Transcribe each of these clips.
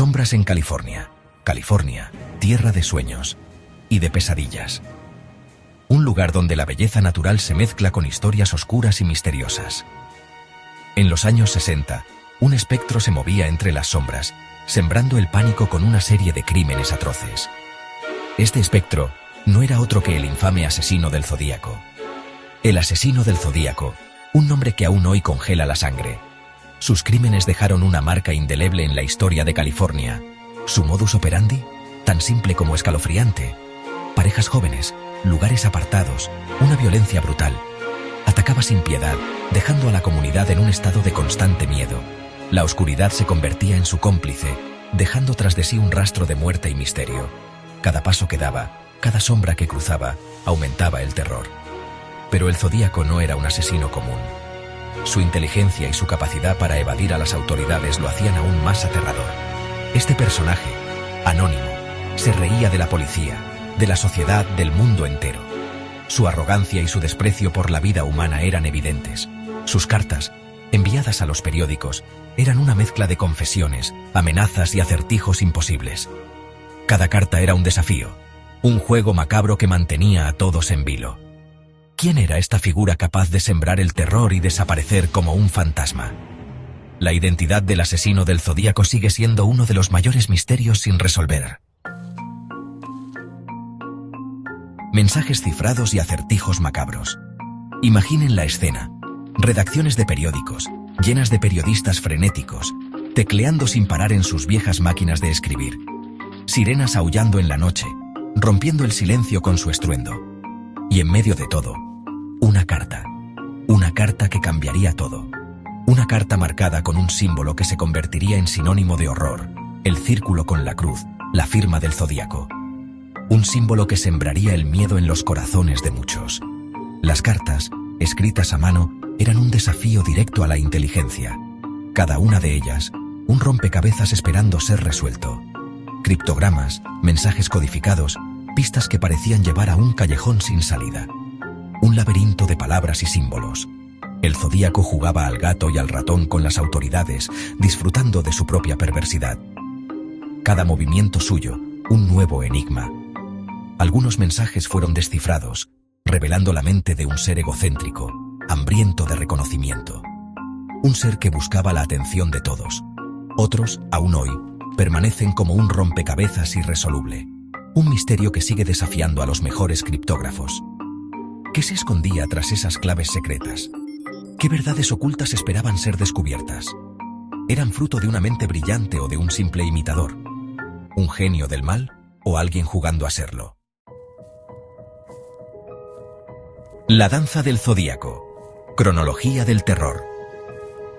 Sombras en California. California, tierra de sueños y de pesadillas. Un lugar donde la belleza natural se mezcla con historias oscuras y misteriosas. En los años 60, un espectro se movía entre las sombras, sembrando el pánico con una serie de crímenes atroces. Este espectro no era otro que el infame asesino del Zodíaco. El asesino del Zodíaco, un nombre que aún hoy congela la sangre. Sus crímenes dejaron una marca indeleble en la historia de California. Su modus operandi, tan simple como escalofriante. Parejas jóvenes, lugares apartados, una violencia brutal. Atacaba sin piedad, dejando a la comunidad en un estado de constante miedo. La oscuridad se convertía en su cómplice, dejando tras de sí un rastro de muerte y misterio. Cada paso que daba, cada sombra que cruzaba, aumentaba el terror. Pero el Zodíaco no era un asesino común. Su inteligencia y su capacidad para evadir a las autoridades lo hacían aún más aterrador. Este personaje, anónimo, se reía de la policía, de la sociedad, del mundo entero. Su arrogancia y su desprecio por la vida humana eran evidentes. Sus cartas, enviadas a los periódicos, eran una mezcla de confesiones, amenazas y acertijos imposibles. Cada carta era un desafío, un juego macabro que mantenía a todos en vilo. ¿Quién era esta figura capaz de sembrar el terror y desaparecer como un fantasma? La identidad del asesino del Zodíaco sigue siendo uno de los mayores misterios sin resolver. Mensajes cifrados y acertijos macabros. Imaginen la escena. Redacciones de periódicos, llenas de periodistas frenéticos, tecleando sin parar en sus viejas máquinas de escribir. Sirenas aullando en la noche, rompiendo el silencio con su estruendo. Y en medio de todo, una carta que cambiaría todo. Una carta marcada con un símbolo que se convertiría en sinónimo de horror, el círculo con la cruz, la firma del Zodíaco. Un símbolo que sembraría el miedo en los corazones de muchos. Las cartas, escritas a mano, eran un desafío directo a la inteligencia. Cada una de ellas, un rompecabezas esperando ser resuelto. Criptogramas, mensajes codificados, pistas que parecían llevar a un callejón sin salida. Un laberinto de palabras y símbolos. El Zodíaco jugaba al gato y al ratón con las autoridades, disfrutando de su propia perversidad. Cada movimiento suyo, un nuevo enigma. Algunos mensajes fueron descifrados, revelando la mente de un ser egocéntrico, hambriento de reconocimiento. Un ser que buscaba la atención de todos. Otros, aún hoy, permanecen como un rompecabezas irresoluble. Un misterio que sigue desafiando a los mejores criptógrafos. ¿Qué se escondía tras esas claves secretas? ¿Qué verdades ocultas esperaban ser descubiertas? ¿Eran fruto de una mente brillante o de un simple imitador? ¿Un genio del mal o alguien jugando a serlo? La danza del Zodíaco. Cronología del terror.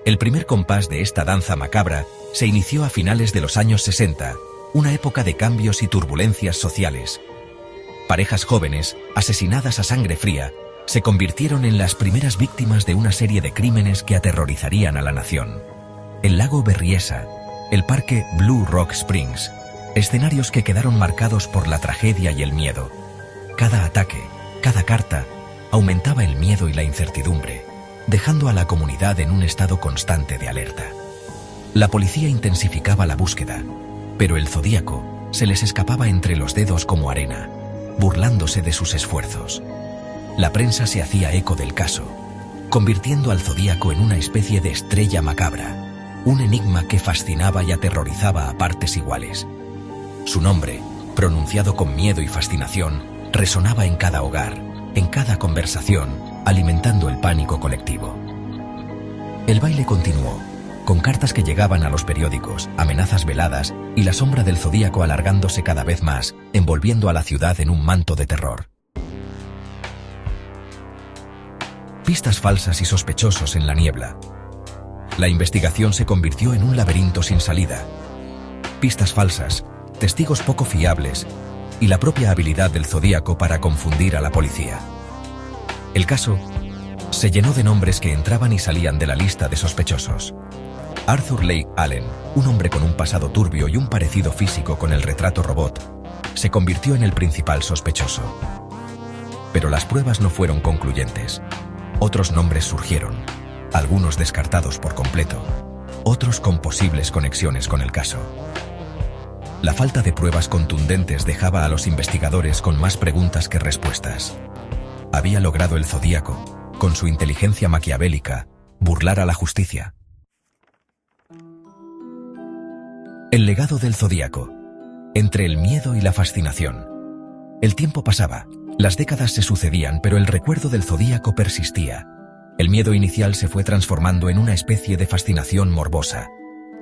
El primer compás de esta danza macabra se inició a finales de los años 60, una época de cambios y turbulencias sociales. Parejas jóvenes, asesinadas a sangre fría, se convirtieron en las primeras víctimas de una serie de crímenes que aterrorizarían a la nación. El lago Berryessa, el parque Blue Rock Springs, escenarios que quedaron marcados por la tragedia y el miedo. Cada ataque, cada carta, aumentaba el miedo y la incertidumbre, dejando a la comunidad en un estado constante de alerta. La policía intensificaba la búsqueda, pero el Zodíaco se les escapaba entre los dedos como arena, burlándose de sus esfuerzos. La prensa se hacía eco del caso, convirtiendo al Zodíaco en una especie de estrella macabra, un enigma que fascinaba y aterrorizaba a partes iguales. Su nombre, pronunciado con miedo y fascinación, resonaba en cada hogar, en cada conversación, alimentando el pánico colectivo. El baile continuó, con cartas que llegaban a los periódicos, amenazas veladas y la sombra del Zodíaco alargándose cada vez más, envolviendo a la ciudad en un manto de terror. Pistas falsas y sospechosos en la niebla. La investigación se convirtió en un laberinto sin salida. Pistas falsas, testigos poco fiables y la propia habilidad del Zodíaco para confundir a la policía. El caso se llenó de nombres que entraban y salían de la lista de sospechosos. Arthur Leigh Allen, un hombre con un pasado turbio y un parecido físico con el retrato robot, se convirtió en el principal sospechoso. Pero las pruebas no fueron concluyentes. Otros nombres surgieron, algunos descartados por completo, otros con posibles conexiones con el caso. La falta de pruebas contundentes dejaba a los investigadores con más preguntas que respuestas. Había logrado el Zodíaco, con su inteligencia maquiavélica, burlar a la justicia. El legado del Zodíaco. Entre el miedo y la fascinación. El tiempo pasaba, las décadas se sucedían, pero el recuerdo del Zodíaco persistía. El miedo inicial se fue transformando en una especie de fascinación morbosa.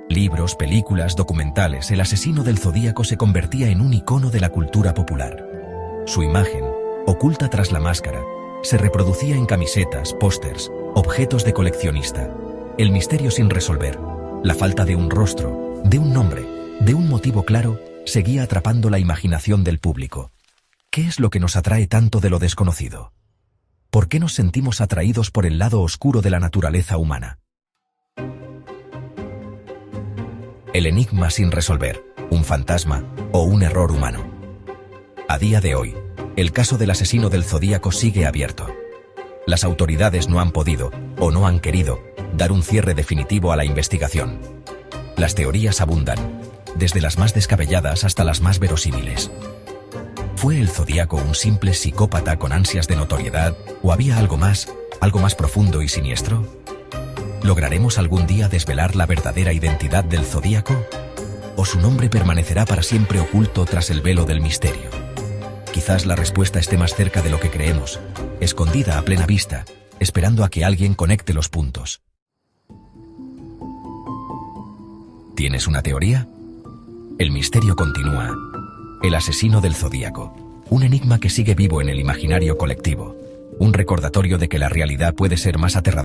Libros, películas, documentales, el asesino del Zodíaco se convertía en un icono de la cultura popular. Su imagen, oculta tras la máscara, se reproducía en camisetas, pósters, objetos de coleccionista. El misterio sin resolver, la falta de un rostro, de un nombre, de un motivo claro, seguía atrapando la imaginación del público. ¿Qué es lo que nos atrae tanto de lo desconocido? ¿Por qué nos sentimos atraídos por el lado oscuro de la naturaleza humana? El enigma sin resolver, un fantasma o un error humano. A día de hoy, el caso del asesino del Zodíaco sigue abierto. Las autoridades no han podido, o no han querido, dar un cierre definitivo a la investigación. Las teorías abundan, desde las más descabelladas hasta las más verosímiles. ¿Fue el Zodíaco un simple psicópata con ansias de notoriedad, o había algo más profundo y siniestro? ¿Lograremos algún día desvelar la verdadera identidad del Zodíaco? ¿O su nombre permanecerá para siempre oculto tras el velo del misterio? Quizás la respuesta esté más cerca de lo que creemos, escondida a plena vista, esperando a que alguien conecte los puntos. ¿Tienes una teoría? El misterio continúa. El asesino del Zodíaco, un enigma que sigue vivo en el imaginario colectivo, un recordatorio de que la realidad puede ser más aterradora